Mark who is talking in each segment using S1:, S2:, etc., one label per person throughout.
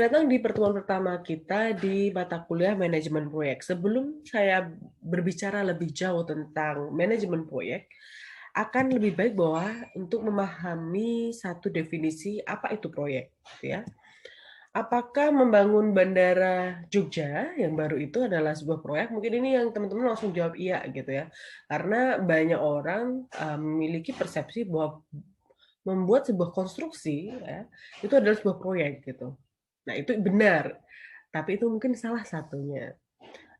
S1: Datang di pertemuan pertama kita di mata kuliah manajemen proyek. Sebelum saya berbicara lebih jauh tentang manajemen proyek, akan lebih baik bahwa untuk memahami satu definisi apa itu proyek, gitu ya. Apakah membangun bandara Jogja yang baru itu adalah sebuah proyek? Mungkin ini yang teman-teman langsung jawab iya gitu ya. Karena banyak orang memiliki persepsi bahwa membuat sebuah konstruksi ya, itu adalah sebuah proyek gitu. Nah, itu benar, tapi itu mungkin salah satunya.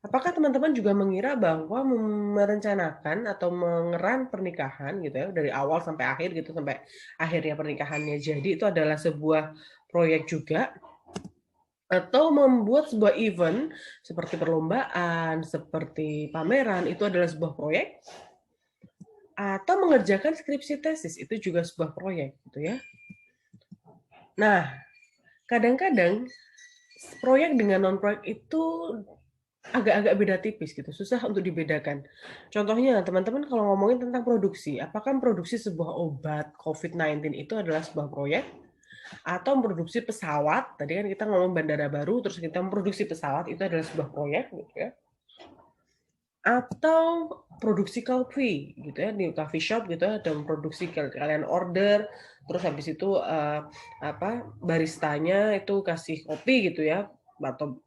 S1: Apakah teman-teman juga mengira bahwa merencanakan atau mengeran pernikahan gitu ya, dari awal sampai akhir gitu, sampai akhirnya pernikahannya jadi itu adalah sebuah proyek juga? Atau membuat sebuah event seperti perlombaan, seperti pameran, itu adalah sebuah proyek? Atau mengerjakan skripsi tesis, itu juga sebuah proyek gitu ya. Nah, kadang-kadang proyek dengan non-proyek itu agak-agak beda tipis gitu, susah untuk dibedakan. Contohnya, teman-teman kalau ngomongin tentang produksi, apakah produksi sebuah obat COVID-19 itu adalah sebuah proyek? Atau memproduksi pesawat, tadi kan kita ngomong bandara baru, terus kita memproduksi pesawat, itu adalah sebuah proyek gitu ya. Atau produksi kopi gitu ya, di coffee shop gitu ya, ada memproduksi kalian order, terus habis itu baristanya itu kasih kopi gitu ya, atau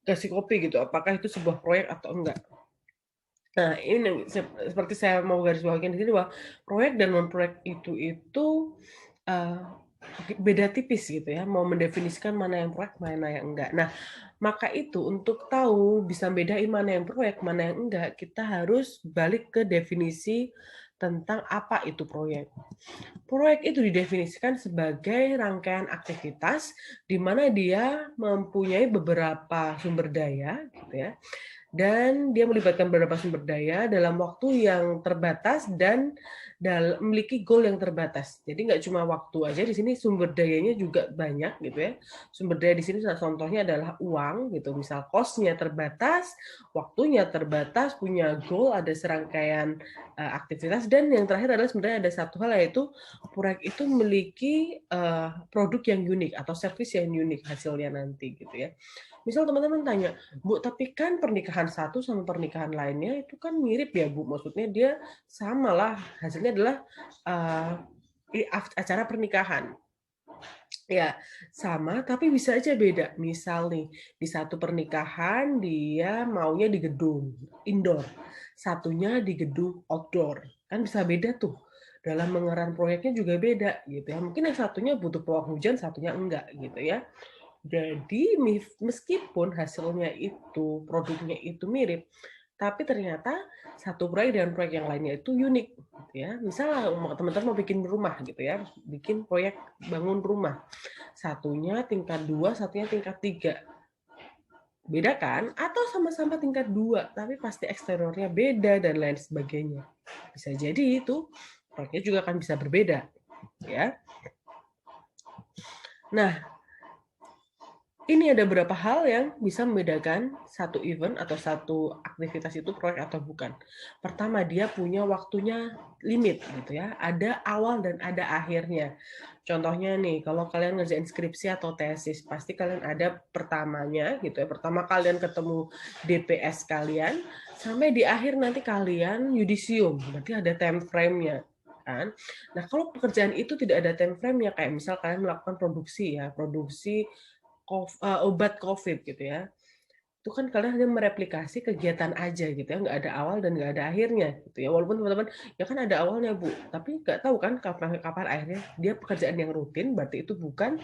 S1: kasih kopi gitu, apakah itu sebuah proyek atau enggak? Nah, ini seperti saya mau garis bawahi di sini bahwa proyek dan non proyek itu uh, beda tipis gitu ya, mau mendefinisikan mana yang proyek, mana yang enggak. Nah, maka itu untuk tahu bisa bedain mana yang proyek, mana yang enggak, kita harus balik ke definisi tentang apa itu proyek. Proyek itu didefinisikan sebagai rangkaian aktivitas di mana dia mempunyai beberapa sumber daya gitu ya, dan dia melibatkan beberapa sumber daya dalam waktu yang terbatas dan memiliki goal yang terbatas. Jadi nggak cuma waktu aja, di sini sumber dayanya juga banyak gitu ya. Sumber daya di sini contohnya adalah uang gitu, misal cost-nya terbatas, waktunya terbatas, punya goal, ada serangkaian aktivitas, dan yang terakhir adalah sebenarnya ada satu hal, yaitu proyek itu memiliki produk yang unik atau service yang unik hasilnya nanti gitu ya. Misal teman-teman tanya, Bu, tapi kan pernikahan satu sama pernikahan lainnya itu kan mirip ya, Bu. Maksudnya dia sama lah, hasilnya adalah uh, acara pernikahan. Ya, sama, tapi bisa aja beda. Misal nih, di satu pernikahan dia maunya di gedung indoor, satunya di gedung outdoor. Kan bisa beda tuh. Dalam mengeran proyeknya juga beda gitu ya. Mungkin yang satunya butuh pawang hujan, satunya enggak gitu ya. Jadi meskipun hasilnya itu, produknya itu mirip, tapi ternyata satu proyek dan proyek yang lainnya itu unik, gitu ya. Misalnya teman-teman mau bikin rumah gitu ya, bikin proyek bangun rumah. Satunya tingkat 2, satunya tingkat 3. Beda kan? Atau sama-sama tingkat 2, tapi pasti eksteriornya beda dan lain sebagainya. Bisa jadi itu proyeknya juga akan bisa berbeda, ya. Nah, ini ada beberapa hal yang bisa membedakan satu event atau satu aktivitas itu proyek atau bukan. Pertama, dia punya waktunya limit gitu ya. Ada awal dan ada akhirnya. Contohnya nih, kalau kalian ngerjain skripsi atau tesis, pasti kalian ada pertamanya gitu ya. Pertama kalian ketemu DPS kalian, sampai di akhir nanti kalian yudisium. Berarti ada time frame-nya kan. Nah, kalau pekerjaan itu tidak ada time frame-nya, kayak misal kalian melakukan produksi ya, produksi obat COVID gitu ya. Itu kan kalian hanya mereplikasi kegiatan aja gitu ya, nggak ada awal dan nggak ada akhirnya gitu ya. Walaupun teman-teman, ya kan ada awalnya Bu, tapi nggak tahu kan kapan akhirnya. Dia pekerjaan yang rutin, berarti itu bukan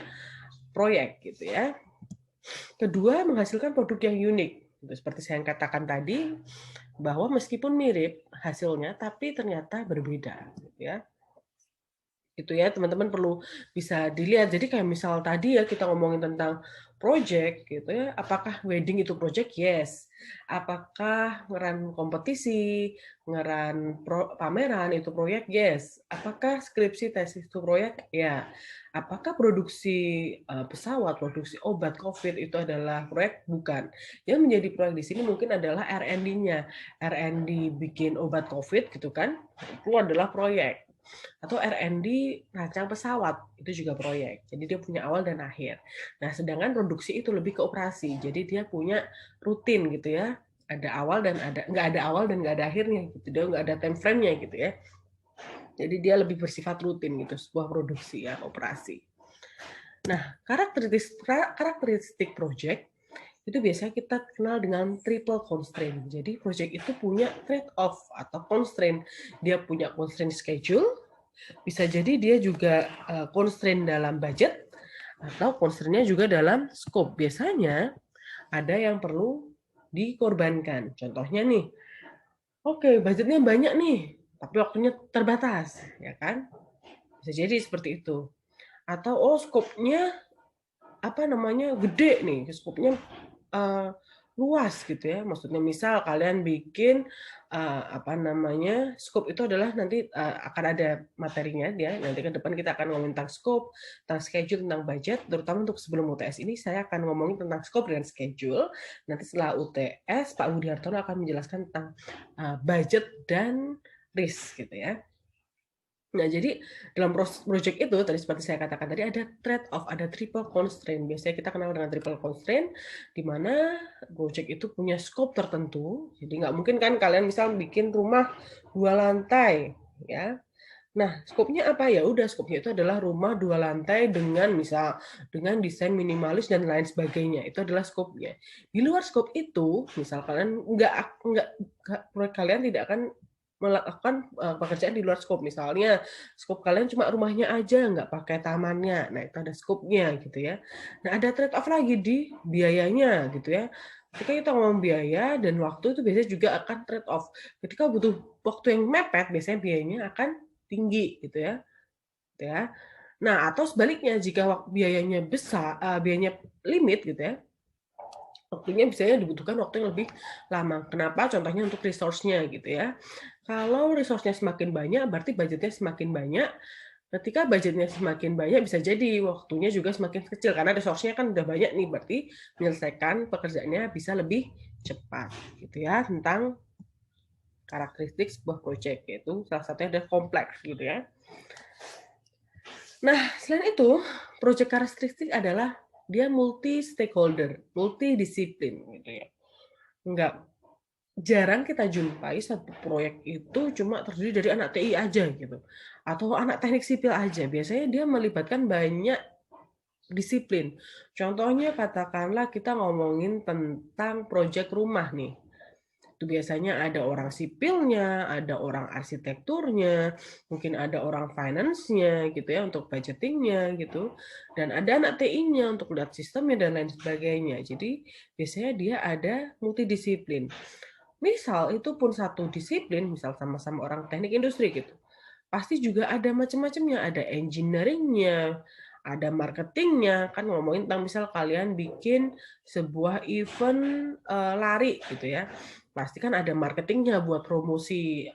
S1: proyek gitu ya. Kedua, menghasilkan produk yang unik. Gitu. Seperti saya katakan tadi, bahwa meskipun mirip hasilnya, tapi ternyata berbeda gitu ya. Gitu ya, teman-teman perlu bisa dilihat. Jadi kayak misal tadi ya kita ngomongin tentang project gitu ya, apakah wedding itu project? Yes. Apakah ngeran kompetisi, ngeran pameran itu proyek? Yes. Apakah skripsi tesis itu proyek? Ya. Apakah produksi pesawat, produksi obat COVID itu adalah proyek? Bukan. Yang menjadi proyek di sini mungkin adalah R&D-nya. R&D bikin obat COVID gitu kan, itu adalah proyek. Atau R&D rancang pesawat, itu juga proyek. Jadi dia punya awal dan akhir. Nah, sedangkan produksi itu lebih ke operasi. Jadi dia punya rutin gitu ya. Ada awal dan nggak ada awal dan nggak ada akhirnya gitu. Dia nggak ada time frame-nya gitu ya. Jadi dia lebih bersifat rutin gitu, sebuah produksi ya, operasi. Nah, karakteristik project itu biasanya kita kenal dengan triple constraint. Jadi project itu punya trade-off atau constraint. Dia punya constraint schedule, bisa jadi dia juga constraint dalam budget, atau constraint-nya juga dalam scope. Biasanya ada yang perlu dikorbankan. Contohnya nih, oke, budgetnya banyak nih, tapi waktunya terbatas, ya kan? Bisa jadi seperti itu. Atau scope-nya gede nih, scope-nya luas gitu ya. Maksudnya misal kalian bikin scope itu adalah nanti akan ada materinya dia. Nanti ke depan kita akan ngomongin tentang scope, tentang schedule, tentang budget. Terutama untuk sebelum UTS ini saya akan ngomongin tentang scope dan schedule. Nanti setelah UTS Pak Budi Hartono akan menjelaskan tentang budget dan risk gitu ya. Nah, jadi dalam project itu, tadi seperti saya katakan tadi, ada trade-off, ada triple constraint. Biasanya kita kenal dengan triple constraint, di mana project itu punya scope tertentu. Jadi nggak mungkin kan kalian misal bikin rumah 2 lantai, ya. Nah, scope-nya apa? Ya udah, scope-nya itu adalah rumah 2 lantai dengan dengan desain minimalis dan lain sebagainya. Itu adalah scope-nya. Di luar scope itu, misal kalian proyek kalian tidak akan melakukan pekerjaan di luar scope. Misalnya, scope kalian cuma rumahnya aja, nggak pakai tamannya. Nah, itu ada scope-nya gitu ya. Nah, ada trade-off lagi di biayanya gitu ya. Ketika kita ngomong biaya dan waktu itu biasanya juga akan trade off. Ketika butuh waktu yang mepet, biasanya biayanya akan tinggi gitu ya. Gitu ya. Nah, atau sebaliknya jika biayanya besar, biayanya limit gitu ya, waktunya biasanya dibutuhkan waktu yang lebih lama. Kenapa? Contohnya untuk resource-nya gitu ya. Kalau resource-nya semakin banyak, berarti budgetnya semakin banyak. Ketika budgetnya semakin banyak, bisa jadi waktunya juga semakin kecil. Karena resource-nya kan udah banyak nih, berarti menyelesaikan pekerjaannya bisa lebih cepat. Gitu ya, tentang karakteristik sebuah project, yaitu salah satunya ada kompleks gitu ya. Nah, selain itu, project karakteristik adalah dia multi stakeholder, multidisiplin gitu ya. Jarang kita jumpai satu proyek itu cuma terdiri dari anak TI aja gitu. Atau anak teknik sipil aja. Biasanya dia melibatkan banyak disiplin. Contohnya katakanlah kita ngomongin tentang proyek rumah nih. Itu biasanya ada orang sipilnya, ada orang arsitekturnya, mungkin ada orang finance-nya gitu ya untuk budgeting-nya gitu. Dan ada anak TI-nya untuk lihat sistemnya dan lain sebagainya. Jadi biasanya dia ada multidisiplin. Misal itu pun satu disiplin, misal sama-sama orang teknik industri gitu. Pasti juga ada macam-macamnya, ada engineering-nya, ada marketingnya, kan ngomongin tentang misal kalian bikin sebuah event lari gitu ya, pasti kan ada marketingnya buat promosi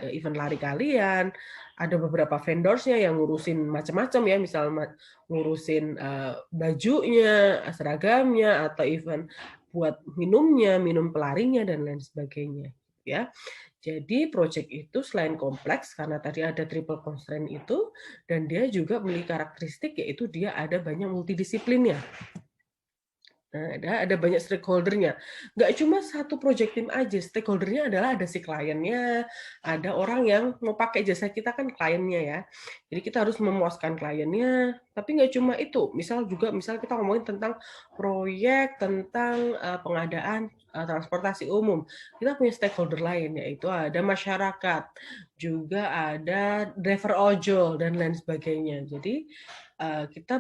S1: event lari kalian, ada beberapa vendorsnya yang ngurusin macam-macam ya, misal ngurusin bajunya, seragamnya, atau event buat minumnya, minum pelarinya dan lain sebagainya ya. Jadi project itu selain kompleks karena tadi ada triple constraint itu, dan dia juga memiliki karakteristik yaitu dia ada banyak multidisiplinnya. Nah, ada banyak stakeholder-nya. Nggak cuma satu project team aja, stakeholder-nya adalah ada si kliennya, ada orang yang mau pakai jasa kita kan kliennya ya. Jadi kita harus memuaskan kliennya, tapi nggak cuma itu. Misal kita ngomongin tentang proyek, tentang pengadaan transportasi umum. Kita punya stakeholder lain, yaitu ada masyarakat, juga ada driver ojol, dan lain sebagainya. Jadi kita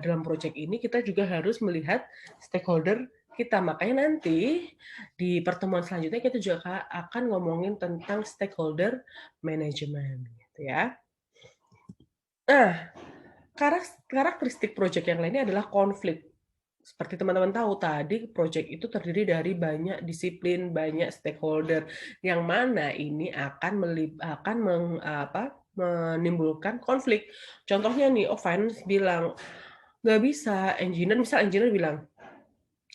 S1: dalam proyek ini kita juga harus melihat stakeholder kita. Makanya nanti di pertemuan selanjutnya kita juga akan ngomongin tentang stakeholder management gitu ya. Nah, karakteristik proyek yang lainnya adalah konflik. Seperti teman-teman tahu tadi, proyek itu terdiri dari banyak disiplin, banyak stakeholder, yang mana ini akan menimbulkan konflik. Contohnya nih, finance bilang nggak bisa, misal engineer bilang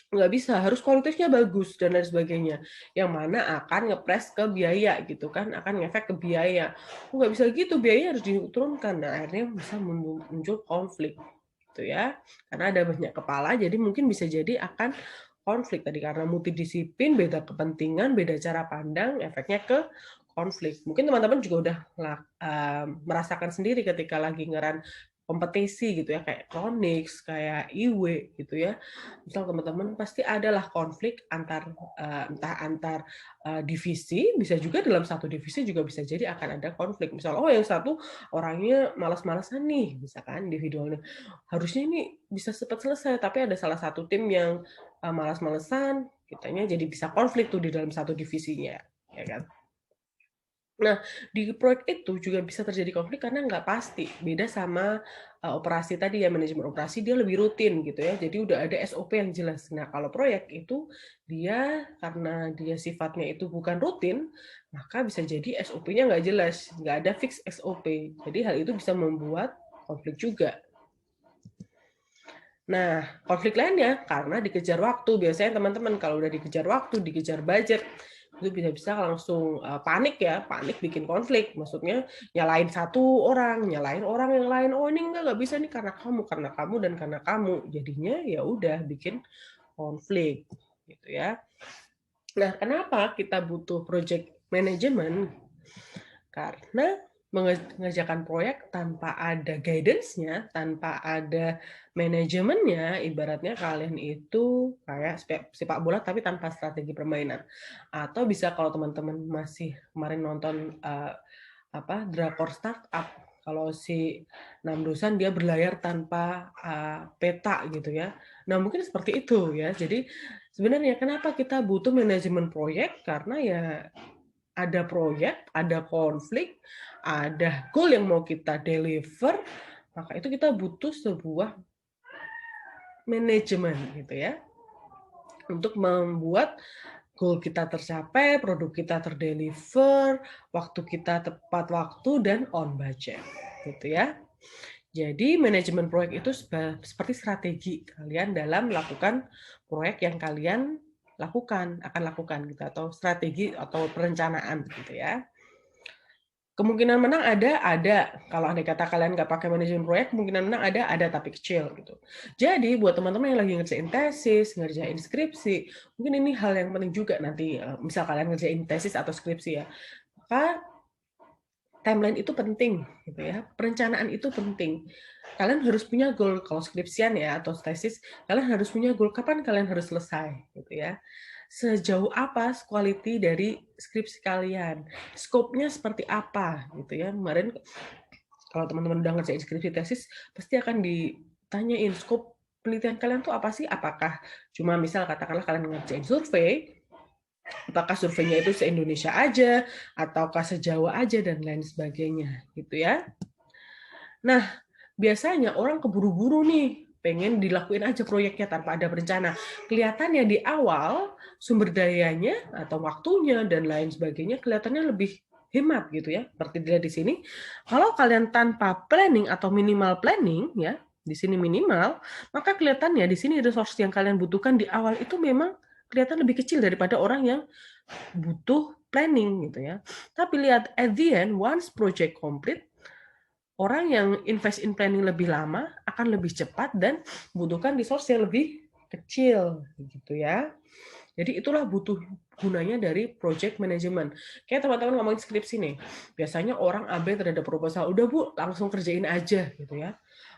S1: Nggak bisa, harus kualitasnya bagus dan lain sebagainya. Yang mana akan ngepres ke biaya gitu kan, akan ngefek ke biaya. Nggak bisa gitu, biaya harus diturunkan. Nah, akhirnya bisa muncul konflik gitu ya. Karena ada banyak kepala, jadi mungkin bisa jadi akan konflik tadi karena multidisiplin, beda kepentingan, beda cara pandang, efeknya ke konflik. Mungkin teman-teman juga udah merasakan sendiri ketika lagi ngeran kompetisi gitu ya, kayak Kronix, kayak IW gitu ya. Misal teman-teman pasti adalah konflik entah antar divisi, bisa juga dalam satu divisi juga bisa jadi akan ada konflik. Misal, oh yang satu orangnya malas-malasan nih, misalkan individualnya. Harusnya ini bisa cepat selesai, tapi ada salah satu tim yang malas-malesan, kitanya jadi bisa konflik tuh di dalam satu divisinya, ya kan? Nah, di proyek itu juga bisa terjadi konflik karena nggak pasti. Beda sama operasi tadi ya, manajemen operasi dia lebih rutin gitu ya. Jadi udah ada SOP yang jelas. Nah, kalau proyek itu dia karena dia sifatnya itu bukan rutin, maka bisa jadi SOP-nya nggak jelas, nggak ada fix SOP. Jadi hal itu bisa membuat konflik juga. Nah, konflik lainnya karena dikejar waktu. Biasanya teman-teman kalau udah dikejar waktu, dikejar budget, itu bisa-bisa langsung panik ya, panik bikin konflik. Maksudnya nyalain satu orang, nyalain orang yang lain. Oh ini nggak bisa nih karena kamu dan karena kamu. Jadinya ya udah bikin konflik gitu ya. Nah, kenapa kita butuh project management? Karena mengerjakan proyek tanpa ada guidance-nya, tanpa ada manajemennya, ibaratnya kalian itu kayak sepak bola tapi tanpa strategi permainan. Atau bisa kalau teman-teman masih kemarin nonton drakor startup, kalau si Namdosan dia berlayar tanpa peta gitu ya. Nah mungkin seperti itu ya. Jadi sebenarnya kenapa kita butuh manajemen proyek? Karena ya ada proyek, ada konflik, ada goal yang mau kita deliver, maka itu kita butuh sebuah manajemen gitu ya. Untuk membuat goal kita tercapai, produk kita terdeliver, waktu kita tepat waktu dan on budget gitu ya. Jadi manajemen proyek itu seperti strategi kalian dalam melakukan proyek yang kalian akan lakukan gitu, atau strategi atau perencanaan gitu ya. Kemungkinan menang ada. Kalau andai kata kalian nggak pakai manajemen proyek, kemungkinan menang ada tapi kecil gitu. Jadi buat teman-teman yang lagi ngerjain tesis, ngerjain skripsi, mungkin ini hal yang penting juga nanti, misal kalian ngerjain tesis atau skripsi ya, maka timeline itu penting gitu ya, perencanaan itu penting. Kalian harus punya goal, kalau skripsian ya atau tesis, kalian harus punya goal kapan kalian harus selesai gitu ya. Sejauh apa quality dari skripsi kalian, scope-nya seperti apa gitu ya. Kemarin kalau teman-teman udah ngerjain skripsi tesis, pasti akan ditanyain scope penelitian kalian tuh apa sih? Apakah cuma misal katakanlah kalian ngerjain survei, apakah surveinya itu se-Indonesia aja, ataukah se-Jawa aja, dan lain sebagainya, gitu ya. Nah, biasanya orang keburu-buru nih, pengen dilakuin aja proyeknya tanpa ada perencana. Kelihatannya di awal, sumber dayanya, atau waktunya, dan lain sebagainya, kelihatannya lebih hemat gitu ya. Seperti dilihat di sini, kalau kalian tanpa planning atau minimal planning, ya, di sini minimal, maka kelihatannya di sini resource yang kalian butuhkan di awal itu memang kelihatan lebih kecil daripada orang yang butuh planning gitu ya. Tapi lihat at the end, once project complete, orang yang invest in planning lebih lama akan lebih cepat dan butuhkan resource yang lebih kecil gitu ya. Jadi itulah butuh gunanya dari project management. Kayak teman-teman ngomongin skripsi nih, biasanya orang abai terhadap proposal, udah Bu, langsung kerjain aja gitu ya.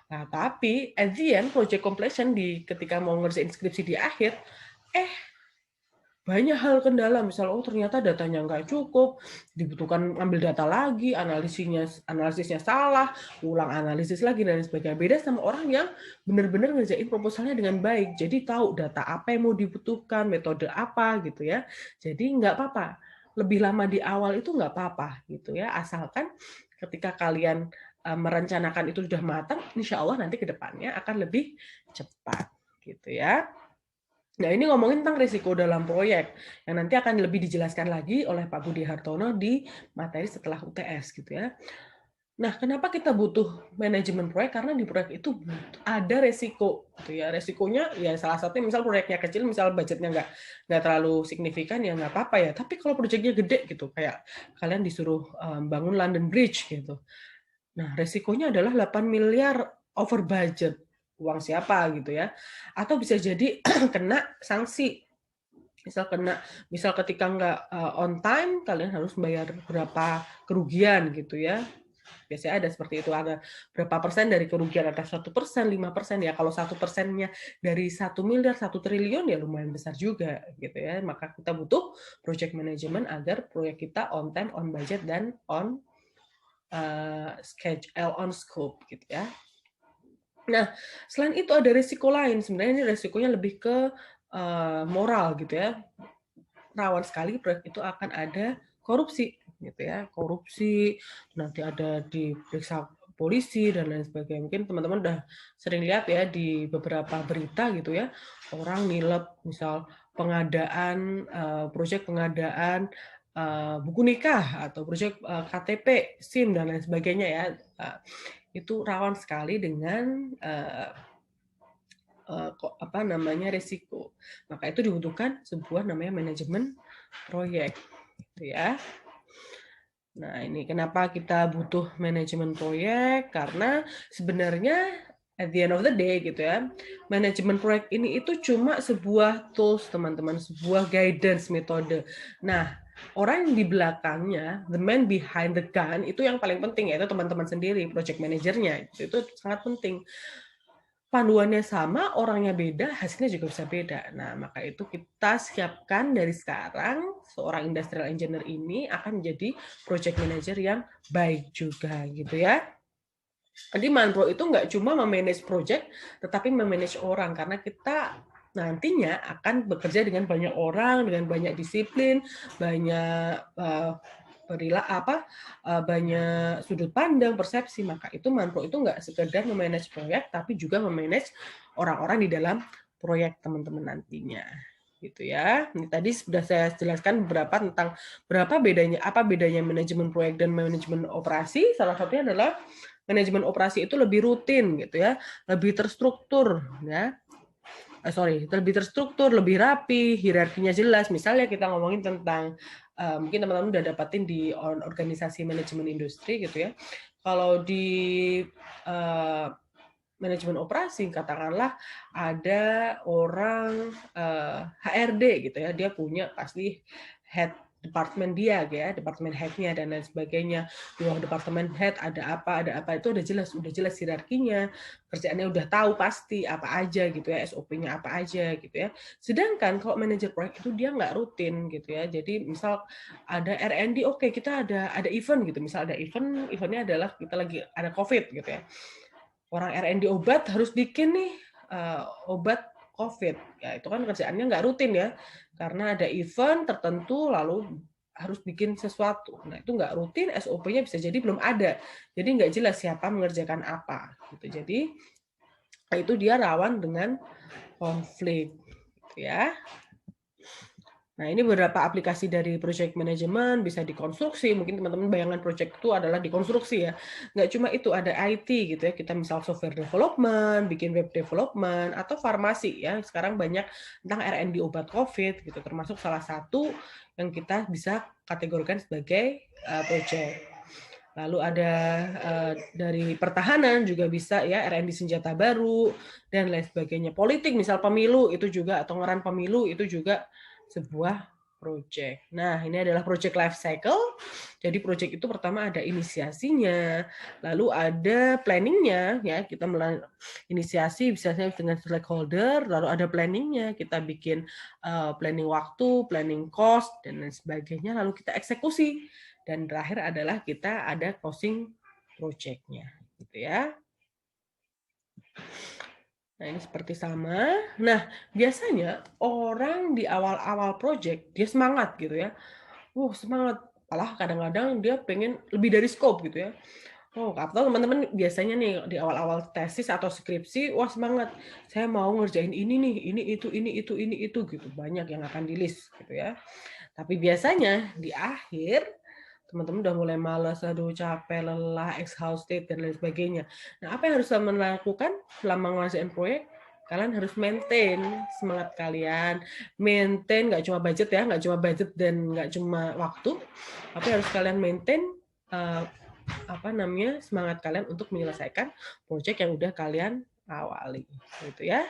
S1: Nah, tapi at the end project completion ketika mau ngerjain skripsi di akhir, banyak hal kendala, misal ternyata datanya nggak cukup, dibutuhkan ambil data lagi, analisisnya salah, ulang analisis lagi dan sebagainya. Beda sama orang yang benar-benar ngerjain proposalnya dengan baik, jadi tahu data apa yang mau dibutuhkan, metode apa gitu ya. Jadi nggak apa-apa, lebih lama di awal itu nggak apa-apa gitu ya, asalkan ketika kalian merencanakan itu sudah matang, insya Allah nanti ke depannya akan lebih cepat gitu ya. Nah, ini ngomongin tentang risiko dalam proyek, yang nanti akan lebih dijelaskan lagi oleh Pak Budi Hartono di materi setelah UTS gitu ya. Nah, kenapa kita butuh manajemen proyek? Karena di proyek itu ada resiko, gitu ya. Resikonya ya salah satunya misal proyeknya kecil, misal budgetnya nggak terlalu signifikan, ya nggak apa-apa ya. Tapi kalau proyeknya gede gitu, kayak kalian disuruh bangun London Bridge gitu. Nah, resikonya adalah 8 miliar over budget. Uang siapa gitu ya. Atau bisa jadi kena sanksi. Misal ketika nggak on time, kalian harus bayar berapa kerugian gitu ya. Biasanya ada seperti itu, ada berapa persen dari kerugian, ada 1%, 5%, ya kalau 1%-nya dari 1 miliar, 1 triliun, ya lumayan besar juga gitu ya. Maka kita butuh project management agar proyek kita on time, on budget, dan on schedule, on scope gitu ya. Nah, selain itu ada risiko lain, sebenarnya ini risikonya lebih ke moral gitu ya. Rawan sekali proyek itu akan ada korupsi gitu ya, korupsi, nanti ada diperiksa polisi dan lain sebagainya. Mungkin teman-teman udah sering lihat ya di beberapa berita gitu ya, orang nilep misal pengadaan proyek pengadaan buku nikah atau proyek KTP, SIM dan lain sebagainya ya. Itu rawan sekali dengan resiko. Maka itu dibutuhkan sebuah namanya manajemen proyek gitu ya. Nah, ini kenapa kita butuh manajemen proyek, karena sebenarnya at the end of the day gitu ya, manajemen proyek ini itu cuma sebuah tools teman-teman, sebuah guidance metode. Nah, orang yang di belakangnya, the man behind the gun, itu yang paling penting, yaitu teman-teman sendiri, project manajernya. Itu sangat penting. Panduannya sama, orangnya beda, hasilnya juga bisa beda. Nah, maka itu kita siapkan dari sekarang, seorang industrial engineer ini akan menjadi project manager yang baik juga, gitu ya. Jadi Manpro itu nggak cuma memanage project, tetapi memanage orang, karena kita nantinya akan bekerja dengan banyak orang, dengan banyak disiplin, banyak banyak sudut pandang, persepsi. Maka itu Manpro itu nggak sekedar memanage proyek, tapi juga memanage orang-orang di dalam proyek teman-teman nantinya. Gitu ya. Ini tadi sudah saya jelaskan beberapa tentang apa bedanya manajemen proyek dan manajemen operasi. Salah satunya adalah manajemen operasi itu lebih rutin gitu ya, lebih terstruktur ya. Lebih terstruktur, lebih rapi, hierarkinya jelas. Misalnya kita ngomongin tentang mungkin teman-teman udah dapatin di organisasi manajemen industri gitu ya. Kalau di manajemen operasi, katakanlah ada orang HRD gitu ya, dia punya pasti head departemen dia ya, departemen head-nya dan lain sebagainya. Di bawah departemen head ada apa itu udah jelas hierarkinya, kerjaannya udah tahu pasti apa aja gitu ya, SOP-nya apa aja gitu ya. Sedangkan kalau manajer proyek itu dia nggak rutin gitu ya. Jadi misal ada R&D, oke, kita ada event gitu. Misal ada eventnya adalah kita lagi ada COVID gitu ya. Orang R&D obat harus bikin nih obat COVID. Ya, itu kan kerjaannya nggak rutin ya, karena ada event tertentu lalu harus bikin sesuatu. Nah, itu nggak rutin, SOP-nya bisa jadi belum ada. Jadi nggak jelas siapa mengerjakan apa. Gitu. Jadi itu dia rawan dengan konflik. Gitu ya. Nah, ini beberapa aplikasi dari project management, bisa dikonstruksi. Mungkin teman-teman bayangan project itu adalah dikonstruksi ya. Nggak cuma itu, ada IT gitu ya. Kita misal software development, bikin web development, atau farmasi ya. Sekarang banyak tentang R&D obat COVID gitu. Termasuk salah satu yang kita bisa kategorikan sebagai project. Lalu ada dari pertahanan juga bisa ya, R&D senjata baru, dan lain sebagainya. Politik, misal pemilu itu juga, atau ngeran pemilu itu juga sebuah project. Nah, ini adalah project life cycle. Jadi project itu pertama ada inisiasinya, lalu ada planningnya, ya kita inisiasi biasanya dengan stakeholder, lalu ada planningnya, kita bikin planning waktu, planning cost, dan lain sebagainya, lalu kita eksekusi, dan terakhir adalah kita ada closing project-nya, gitu ya. Nah, ini seperti sama. Nah, biasanya orang di awal-awal project, dia semangat gitu ya. Semangat. Malah kadang-kadang dia pengen lebih dari scope gitu ya. Atau teman-teman biasanya nih di awal-awal tesis atau skripsi, semangat. Saya mau ngerjain ini nih, ini itu gitu. Banyak yang akan di list gitu ya. Tapi biasanya di akhir teman-teman udah mulai malas, aduh capek, lelah, exhausted, dan lain sebagainya. Nah, apa yang harus teman lakukan selama ngerjain proyek? Kalian harus maintain semangat kalian, maintain nggak cuma budget ya, nggak cuma budget dan nggak cuma waktu, tapi harus kalian maintain uh, semangat kalian untuk menyelesaikan proyek yang udah kalian awali, gitu ya.